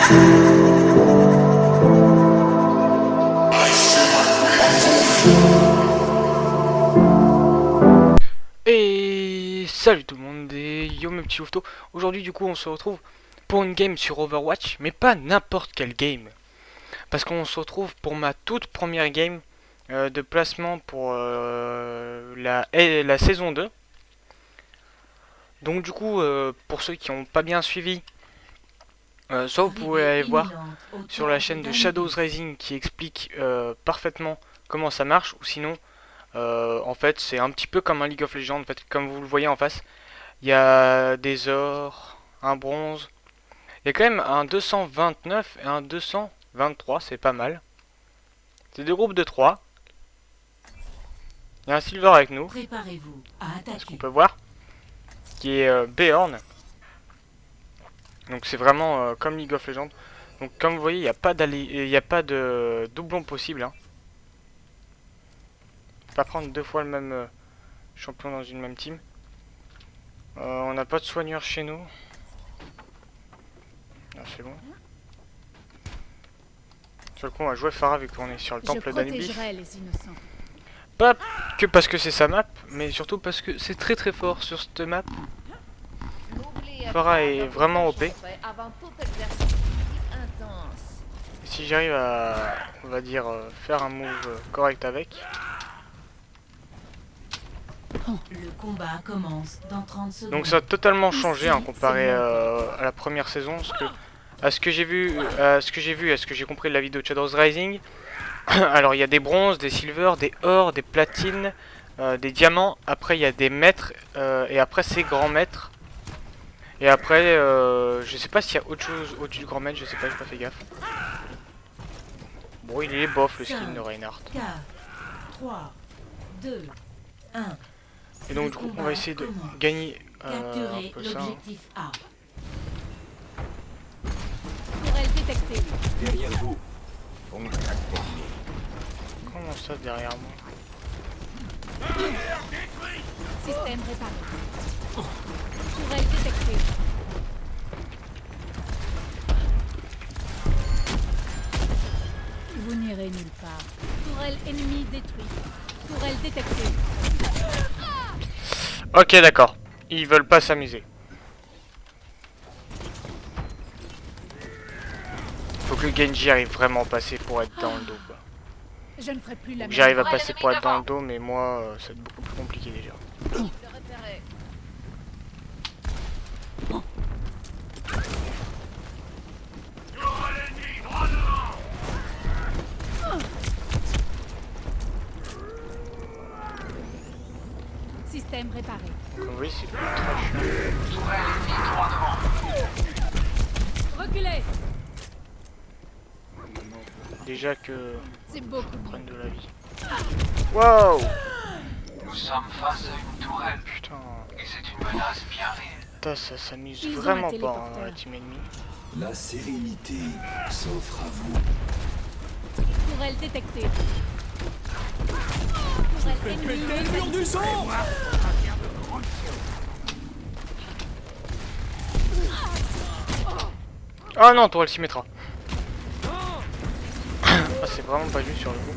Et salut tout le monde et yo mes petits louveteaux. Aujourd'hui du coup on se retrouve pour une game sur Overwatch, mais pas n'importe quelle game. Parce qu'on se retrouve pour ma toute première game de placement pour la saison 2. Donc du coup pour ceux qui n'ont pas bien suivi, soit vous pouvez aller voir sur la chaîne de Shadows Rising qui explique parfaitement comment ça marche, ou sinon en fait c'est un petit peu comme un League of Legends. En fait, comme vous le voyez en face, il y a des ors, un bronze, il y a quand même un 229 et un 223, c'est pas mal. C'est deux groupes de 3. Il y a un silver avec nous, Préparez-vous à ce qu'on attaquer. peut voir, qui est Beorn. Donc c'est vraiment comme League of Legends. Donc comme vous voyez, il n'y a pas de doublon possible, hein. Pas prendre deux fois le même champion dans une même team. On n'a pas de soigneur chez nous. Ah, c'est bon. Sur le coup, on va jouer Pharah vu qu'on est sur le temple d'Anubis. Les innocents. Pas que parce que c'est sa map, mais surtout parce que c'est très très fort sur cette map. Pharah est vraiment OP. Et si j'arrive à, on va dire, faire un move correct avec. Le combat commence dans 30 secondes. Donc ça a totalement changé hein, comparé à la première saison, à ce que j'ai vu, à ce que j'ai compris de la vidéo de Shadows Rising. Alors il y a des bronzes, des silver, des or, des platines, des diamants. Après il y a des maîtres et après c'est grand maître. Et après je sais pas s'il y a autre chose au-dessus du grand maître, je sais pas, j'ai pas fait gaffe. Bon, il est bof le skin de Reinhardt. 4, 3, 2, 1. Et donc du coup on va essayer de gagner un Capturez peu ça. l'objectif A. Tourelle détectée. Derrière vous. Comment ça derrière moi? Système réparé. Tourelle détectée. Vous n'irez nulle part. Tourelle ennemie détruite. Tourelle détectée. Ok d'accord, ils veulent pas s'amuser. Faut que Genji arrive vraiment à passer pour être dans le dos quoi. Je ne ferai plus la même. J'arrive à passer pour être dans le dos mais moi ça va être beaucoup plus compliqué déjà. Le repérer. Système réparé. Comme vous voyez c'est ultra chiant. Reculez. Déjà que C'est beaucoup je mieux. prenne de la vie. Wow. Nous sommes face à une tourelle Putain, et c'est une menace bien réelle. putain, ça s'amuse Ils ont vraiment un pas hein, dans la téléporteur. team ennemie. La sérénité s'offre à vous. Tourelle détectée. Tourelle ennemie neutralisée. Ah non, tourelle s'y mettra. Ah, c'est vraiment pas juste sur le coup.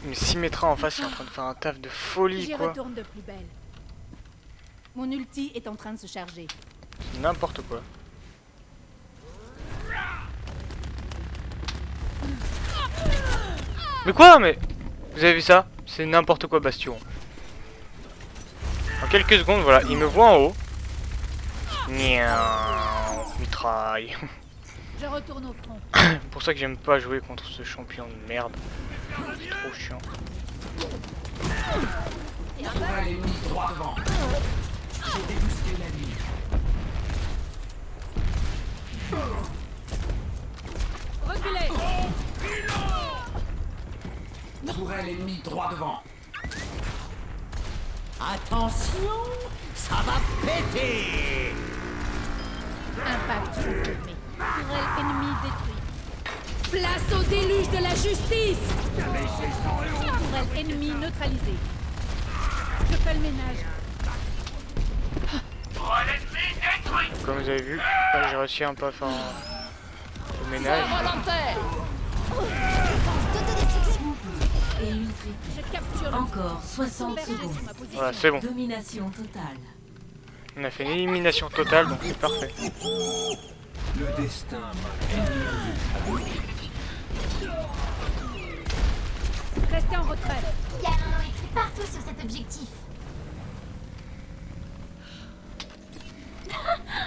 Mais Symmetra en face il est en train de faire un taf de folie J'y quoi. retourne de plus belle. Mon ulti est en train de se charger. N'importe quoi. Mais quoi? Mais vous avez vu ça? C'est n'importe quoi Bastion. En quelques secondes voilà, il me voit en haut. Niaou, mitraille. Je retourne au front. C'est pour ça que j'aime pas jouer contre ce champion de merde. C'est trop chiant. Tourelle ennemie droit devant. J'ai débusqué l'ennemi. Reculez. Tourelle ennemie droit devant. Attention, ça va péter. Impact confirmé. Tourelle ennemie détruite. Place au déluge de la justice. Tourelle ennemie neutralisée. Je fais le ménage. comme vous avez vu, j'ai réussi un peu à faire le ménage. Et une triple. Je capture le Encore 60 berger secondes. sur ma position. Voilà, c'est bon. Domination totale. On a fait une élimination totale, donc c'est parfait. Le destin Restez en retrait. Il y a un écrit partout sur cet objectif.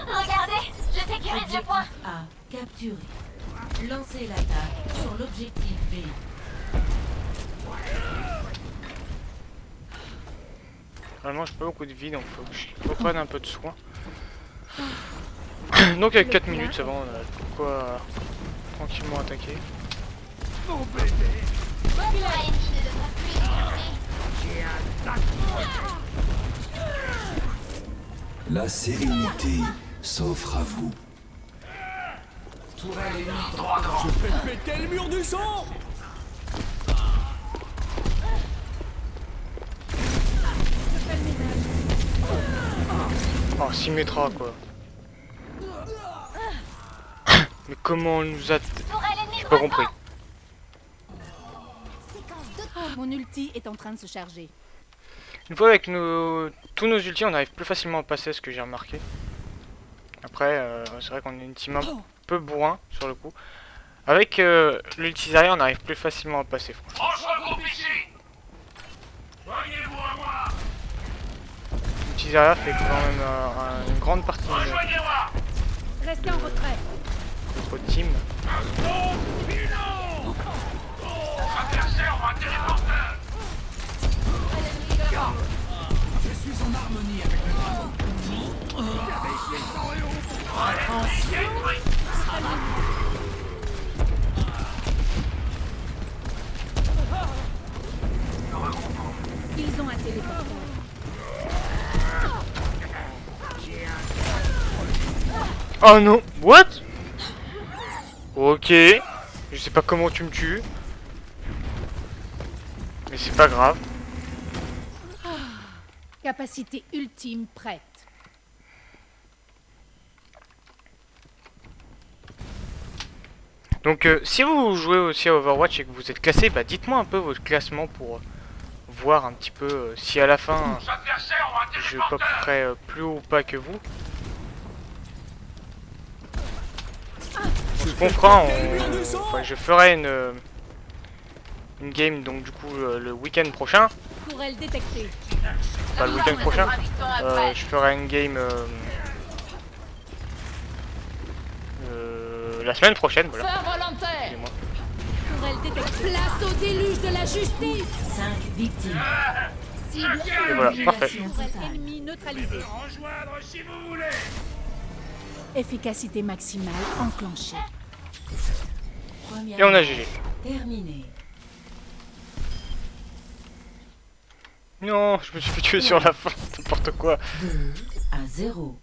Regardez, je sécurise le Objectif point. A capturé. Lancez l'attaque sur l'objectif B. Vraiment, j'ai pas beaucoup de vie, donc faut que je reprenne un peu de soin. Donc avec 4 minutes, ça va, on a de quoi tranquillement attaquer. Votre ennemi ne devra plus exister. La sérénité s'offre à vous. tourelle ennemie droit devant. Pétez le mur du sang. Oh, Symmetra quoi. Mais comment on nous a... Tourelle ennemie J'ai pas droit compris. devant. Mon ulti est en train de se charger. Une fois avec tous nos ultis, on arrive plus facilement à passer, ce que j'ai remarqué. Après, c'est vrai qu'on est une team un peu bourrin sur le coup. Avec l'ulti Zarya, on arrive plus facilement à passer, franchement. On se regroupe ici. Joignez-vous à moi. L'ulti Zarya fait quand même une grande partie de Rejoignez-moi. Restez en retrait. notre team. Adversaire ou un téléporteur. Je suis en harmonie avec le dragon. Ils ont un téléporteur. Oh non, what? Ok, je sais pas comment tu me tues. Mais c'est pas grave. Capacité ultime prête. Donc si vous jouez aussi à Overwatch et que vous êtes classé, bah dites-moi un peu votre classement pour voir un petit peu si à la fin Adversaire ou un je popperai plus haut ou pas que vous. Ce qu'on fera, enfin, je ferai une game donc du coup le week-end prochain. Tourelle détectée. Pas le week-end prochain. Je ferai une game la semaine prochaine, voilà. Excusez-moi. Tourelle détectée. Place au déluge de la justice. 5 victimes. Cible. Et voilà, parfait. Domination Tourelle totale. ennemie neutralisée. rejoindre si vous voulez. Efficacité maximale enclenchée. Première Et on a GG. terminé. Non, je me suis fait tuer sur la fin, n'importe quoi. 2 à 0.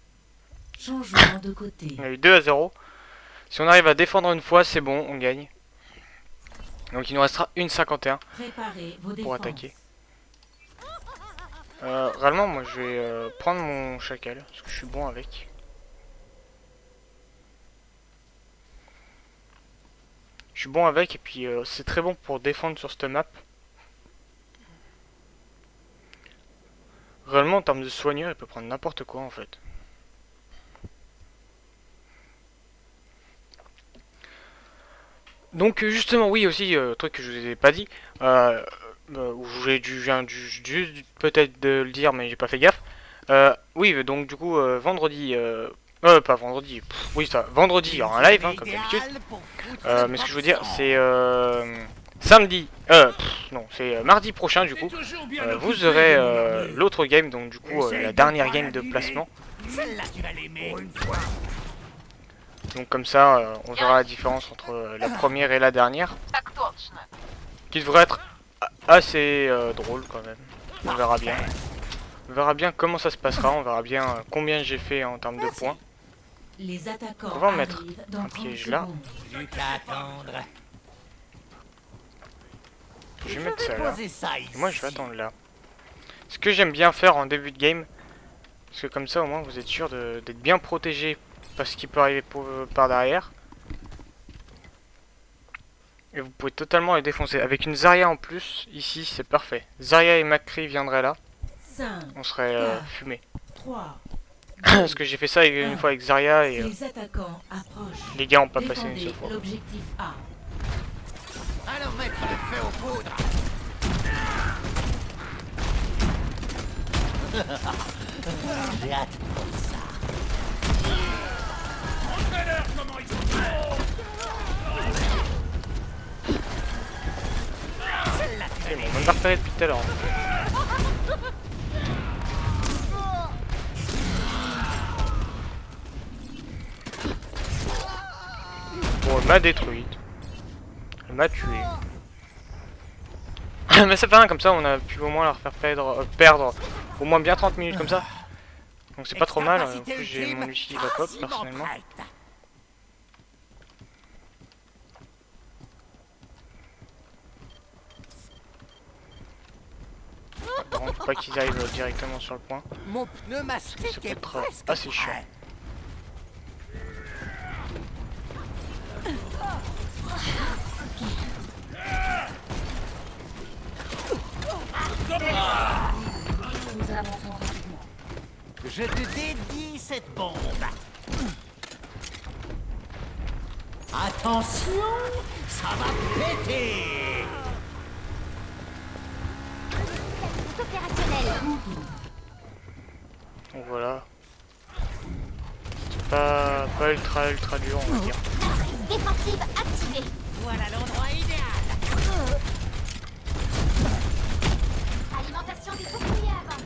Changement de côté. On a eu 2 à 0. Si on arrive à défendre une fois, c'est bon, on gagne. Donc il nous restera une 51 Préparez vos défenses. pour attaquer. Réellement, moi je vais prendre mon chacal, parce que je suis bon avec. Je suis bon avec, et puis c'est très bon pour défendre sur cette map. Réellement, en termes de soigneur, il peut prendre n'importe quoi en fait. Donc justement, oui aussi, truc que je vous ai pas dit, où j'ai dû, je viens juste peut-être de le dire, mais j'ai pas fait gaffe. Oui, donc du coup, vendredi, pas vendredi, oui ça, vendredi, il y aura un live, hein, comme d'habitude. Mais ce que je veux dire, c'est samedi, non, c'est mardi prochain du coup, vous aurez l'autre game, donc du coup, la dernière game de placement. Celle-là, tu vas l'aimer. Donc comme ça, on verra la différence entre la première et la dernière. Qui devrait être assez drôle quand même. On verra bien. On verra bien comment ça se passera. On verra bien combien j'ai fait en termes de points. Les attaquants On va en mettre arrivent dans un 30 piège là. secondes. Plus qu'à attendre. Je vais mettre ça là. Posez ça ici. Et moi je vais attendre là. Ce que j'aime bien faire en début de game. Parce que comme ça au moins vous êtes sûr d'être bien protégé parce qu'il peut arriver par derrière. Et vous pouvez totalement les défoncer. Avec une Zarya en plus, ici c'est parfait. Zarya et McCree viendraient là, 5, on serait fumé. 3, Parce que j'ai fait ça une fois avec Zarya et les attaquants approchent. les gars ont pas passé une Défendez seule fois. l'objectif A. Allons mettre le feu aux poudres. J'ai hâte pour ça. Montrez-leur comment il faut faire. Celle-là, tu Ils m'ont même pas repéré depuis tout à l'heure. Bon, elle m'a détruite. Elle m'a tué. Mais ça fait rien, comme ça on a pu au moins leur faire perdre au moins bien 30 minutes comme ça. Donc c'est pas trop mal. En plus j'ai mon Lucie qui va pop personnellement. Par contre, faut pas qu'ils arrivent directement sur le point. Mon pneu Ça mastic peut est être presque assez chiant. prêt. Je te dédie cette bombe. Attention, ça va péter. C'est opérationnel. Donc voilà. C'est pas ultra dur on va dire. Défensive activée. Voilà l'endroit idéal. Alimentation des boucliers avant.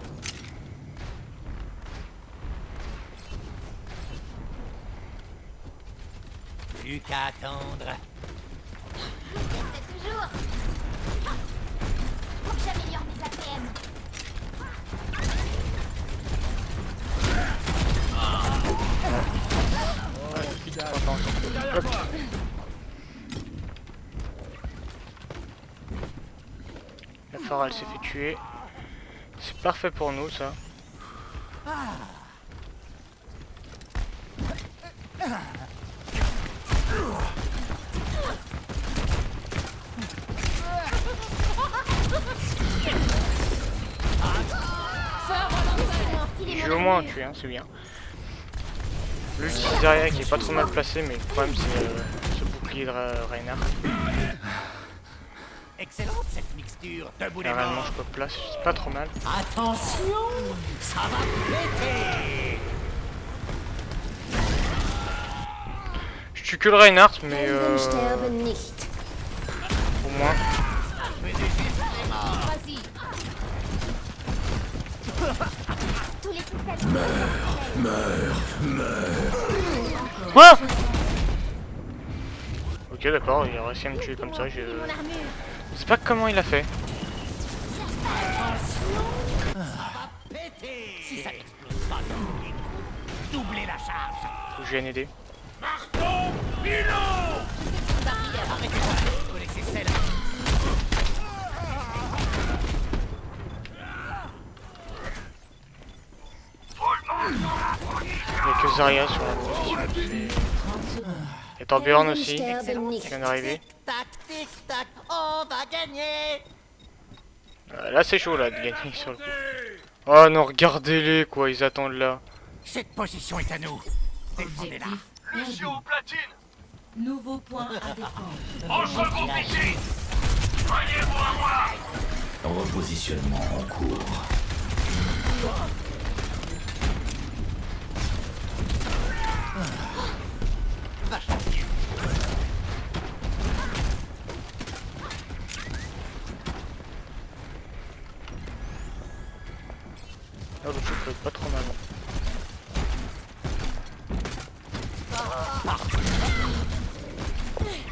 Plus qu'à attendre. C'est toujours. Faut que j'améliore mes APM. Hop. La Pharah elle s'est fait tuer. C'est parfait pour nous ça. J'ai au moins un tué, hein, c'est bien. L'ulti Zarya qui est pas trop mal placé, mais le problème c'est ce bouclier de Reinhardt. Excellente cette mixture. Debout les Généralement morts. je peux place, c'est pas trop mal. Attention, ça va péter. Je tue que le Reinhardt, mais nicht. au moins. Vas-y. Tous les systèmes. Quoi? Ok d'accord, il a réussi à me tuer comme ça, je Mon armure. sais pas comment il a fait. Péter. Si ça n'explose pas, doublez la charge. Faut que je vienne aider. Arrêtez-moi, vous laissez celle. Il n'y a que Zarya sur la position. Et Torbjorn aussi, qui vient d'arriver. Tac, tic, tac, on va gagner. Là c'est chaud là de gagner sur le coup. Oh non, regardez-les quoi, ils attendent là. Cette position est à nous. Défendez-la. Objectif perdu. platine. Nouveau point à défendre. Entre le groupe ici. Repositionnement en cours. Oh le truc peut être pas trop mal.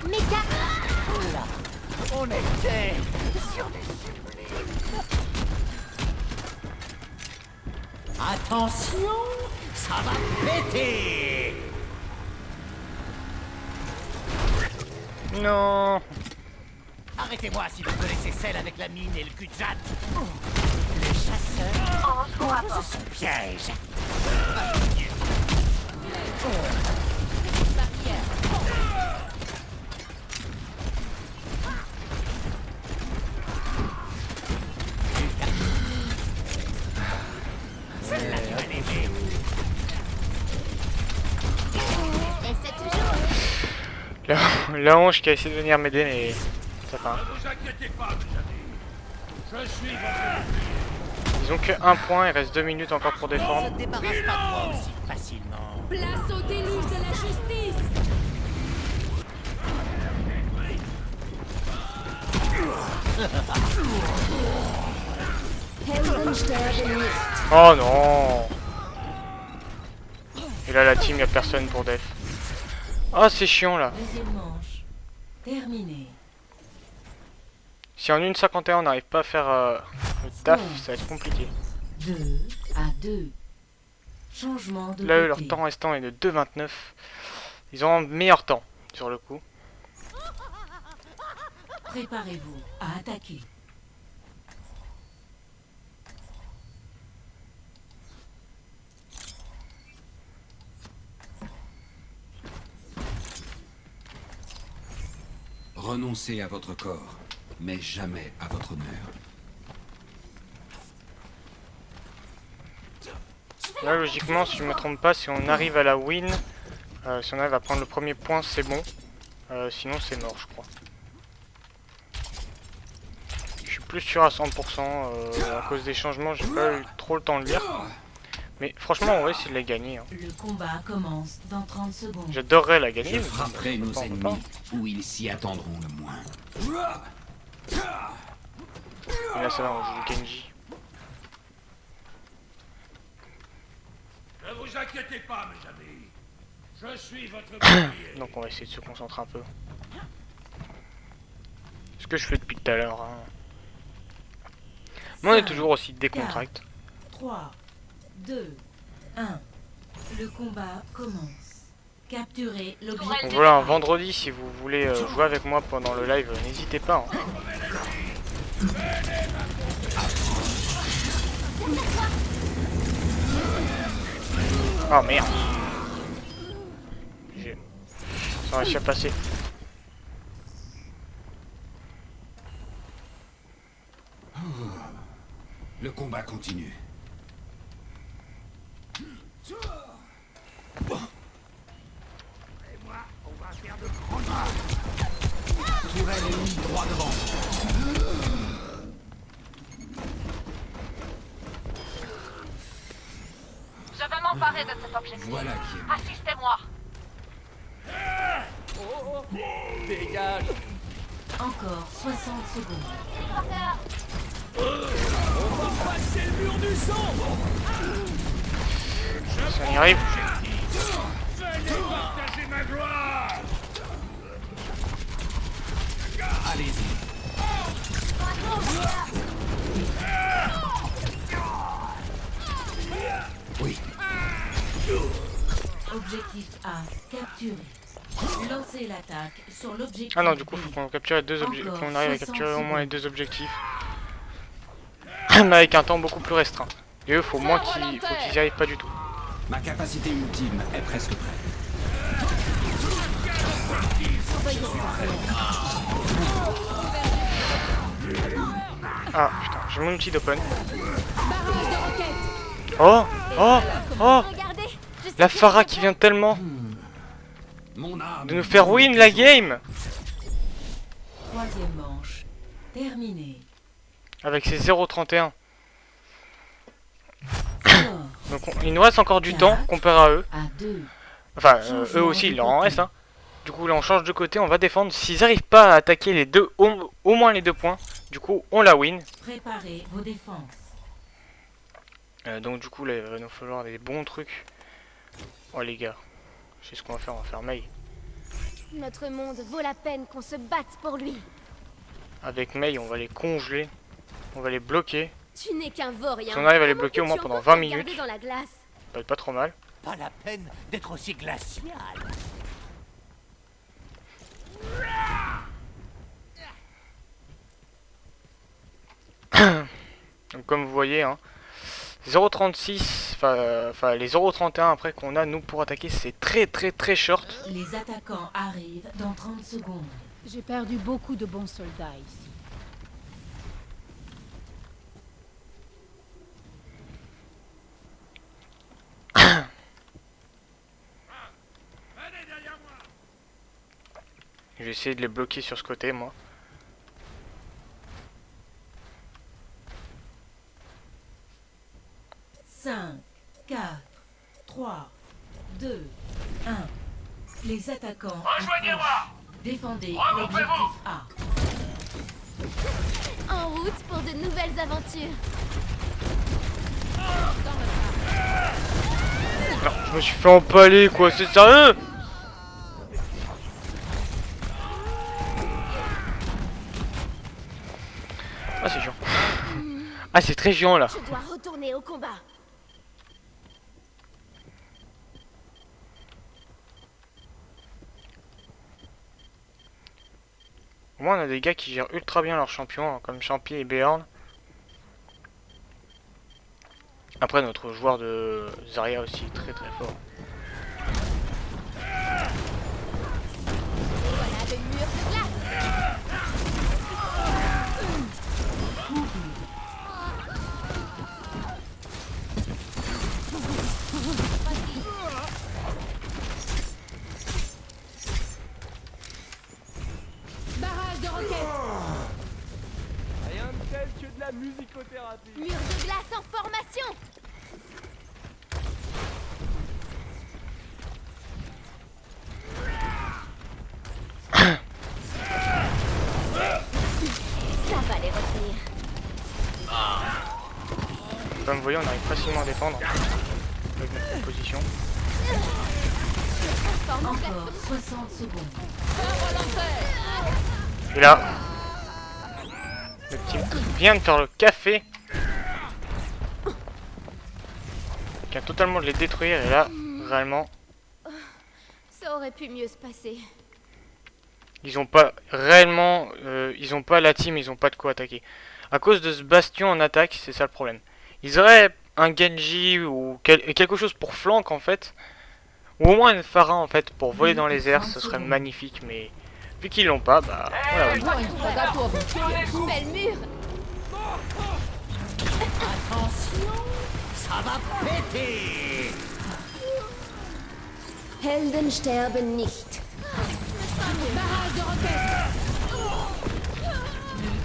Méga. On était sur des sublimes. Attention, ça va péter. Non. Arrêtez-moi si vous connaissez celle avec la mine et le cul de jatte. Les chasseurs, ce sont pièges. La hanche qui a essayé de venir m'aider, mais ça va. Ne vous inquiétez pas, mes amis. Je suis votre... Ils ont que 1 point, il reste 2 minutes encore pour On défendre. se débarrasse pas de moi aussi facilement. Place au déluge de la justice. Helden sterben nicht. Oh non. Et là la team, y a personne pour def. Ah c'est chiant là. Deuxième manche. Terminé. Si en 1,51 on n'arrive pas à faire le taf, ça va être compliqué. 2 à 2. Changement de Là eux, côté. leur temps restant est de 2,29. Ils ont un meilleur temps sur le coup. Préparez-vous à attaquer. Renoncez à votre corps, mais jamais à votre honneur. Là logiquement si je me trompe pas, si on arrive à la win, si on arrive à prendre le premier point c'est bon. Sinon c'est mort je crois. Je suis plus sûr à 100% à cause des changements, j'ai pas eu trop le temps de lire. Mais franchement on va essayer de la gagner. Hein. Le combat commence dans 30 secondes. J'adorerais la gagner. Je mais frapperai on nos peut pas. ennemis où ils s'y attendront le moins. Et là ça va, on joue Genji. Ne vous inquiétez pas, mes amis. Je suis votre bouclier. Donc on va essayer de se concentrer un peu. Ce que je fais depuis tout à l'heure. Hein. Mais on est toujours aussi décontracté. 3, 2, 1. Le combat commence. Capturez l'objectif. Donc voilà, un vendredi si vous voulez jouer avec moi pendant le live, n'hésitez pas. Hein. Oh merde. Ça a réussi à passer. Le combat continue. Tourelle ennemie droit devant. Je vais m'emparer de cet objectif. Voilà qui est. Assistez-moi. Dégage. Encore 60 secondes. Passer le mur du son. Si on y arrive. Venez partager ma gloire. Allez-y. Oui. Objectif A capturé. Lancez l'attaque sur l'objectif. Ah non, du coup, faut B. qu'on capture les deux objectifs. Encore Qu'on arrive à 60 capturer au moins les secondes. deux objectifs. Mais avec un temps beaucoup plus restreint. Et eux, faut moins qu'ils y arrivent pas du tout. Ma capacité ultime est presque prête. Ah putain, j'ai mon outil d'open. Barrage de roquettes. Oh oh oh. Regardez, je sais La que Pharah c'est qui vient tellement Mon âme. de nous faire win la game. Troisième manche. Terminé. Avec ses 0,31. Score Donc il nous reste encore du temps comparé à eux. à 2. Enfin, eux aussi, il leur en reste. Hein. Du coup, là, on change de côté, on va défendre. S'ils n'arrivent pas à attaquer les deux, au moins les 2 points, du coup, on la win. Préparez vos défenses. Donc, du coup, là, il va nous falloir des bons trucs. Oh, les gars, je sais ce qu'on va faire Mei. Notre monde vaut la peine qu'on se batte pour lui. Avec Mei, on va les congeler. On va les bloquer. Tu n'es qu'un vaurien. Si on arrive à les Comment bloquer au moins peux-tu pendant encore 20 te garder minutes. dans la glace. Ça va être pas trop mal. Pas la peine d'être aussi glacial. Donc, comme vous voyez, hein, 0,36, enfin les 0,31 après qu'on a, nous, pour attaquer, c'est très short. Les attaquants arrivent dans 30 secondes. J'ai perdu beaucoup de bons soldats ici. Venez derrière moi. Je vais essayer de les bloquer sur ce côté, moi. Cinq, 4, 3, 2, 1. Les attaquants. Rejoignez-moi! Défendez Regroupez-vous! l'objectif A. En route pour de nouvelles aventures. Non, je me suis fait empaler, quoi, c'est sérieux? Ah, c'est chiant. Ah, c'est très chiant, là. Je dois retourner au combat. Au moins, on a des gars qui gèrent ultra bien leurs champions, hein, comme Champi et Beorn. Après, notre joueur de Zarya aussi est très très fort. Voilà le mur de glace. Barrage de roquettes. Rien de tel que de la musicothérapie. Mur de glace en formation. Ça va les retenir. Comme vous voyez, on arrive facilement à défendre avec notre position. Transforme en glace. Encore 60 secondes. Et là, le team vient de faire le café. Il vient totalement de les détruire et là, réellement, Ça aurait pu mieux se passer. ils ont pas réellement, ils ont pas la team, ils ont pas de quoi attaquer. À cause de ce bastion en attaque, c'est ça le problème. Ils auraient un Genji ou quelque chose pour flank en fait, ou au moins une Pharah en fait pour voler dans les airs, ce serait magnifique. Mais vu qu'ils l'ont pas, bah voilà. Oui. Belle mur. Attention, ça va péter. Helden sterben nicht. Barrage de roquettes.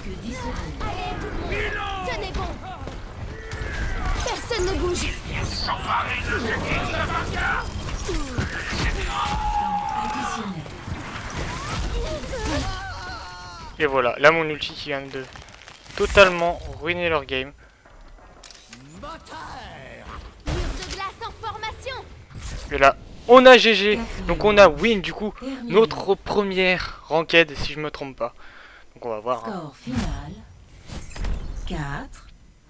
Plus que 10 secondes. Allez, tout le monde. Tenez bon. Personne ne bouge. Additionnel. Et voilà, là mon ulti qui vient de totalement ruiner leur game. Moteur. Mur de glace en formation. Et là, on a GG, donc on a win du coup, notre première ranked si je me trompe pas. Donc on va voir. Hein. Score final 4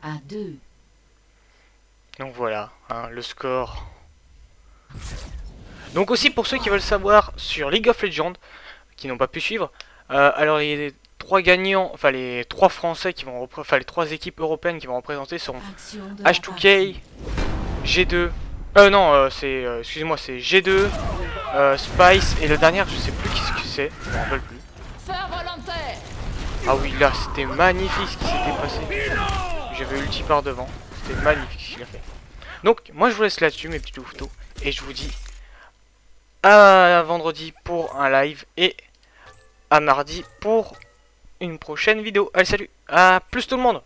à 2. Donc voilà, hein, le score. Donc aussi pour ceux qui veulent savoir sur League of Legends, qui n'ont pas pu suivre, alors les 3 gagnants, enfin les 3 français qui vont enfin les 3 équipes européennes qui vont représenter seront Action de la H2K, G2, non c'est excusez-moi c'est G2, Spice et le dernier je sais plus qui c'est, je me rappelle plus. Feu volontaire. Ah oui là c'était magnifique ce qui s'était passé. J'avais ulti par devant, c'était magnifique ce qu'il a fait. Donc moi je vous laisse là-dessus mes petits louveteaux et je vous dis à vendredi pour un live et à mardi pour une prochaine vidéo. Allez salut, à plus tout le monde.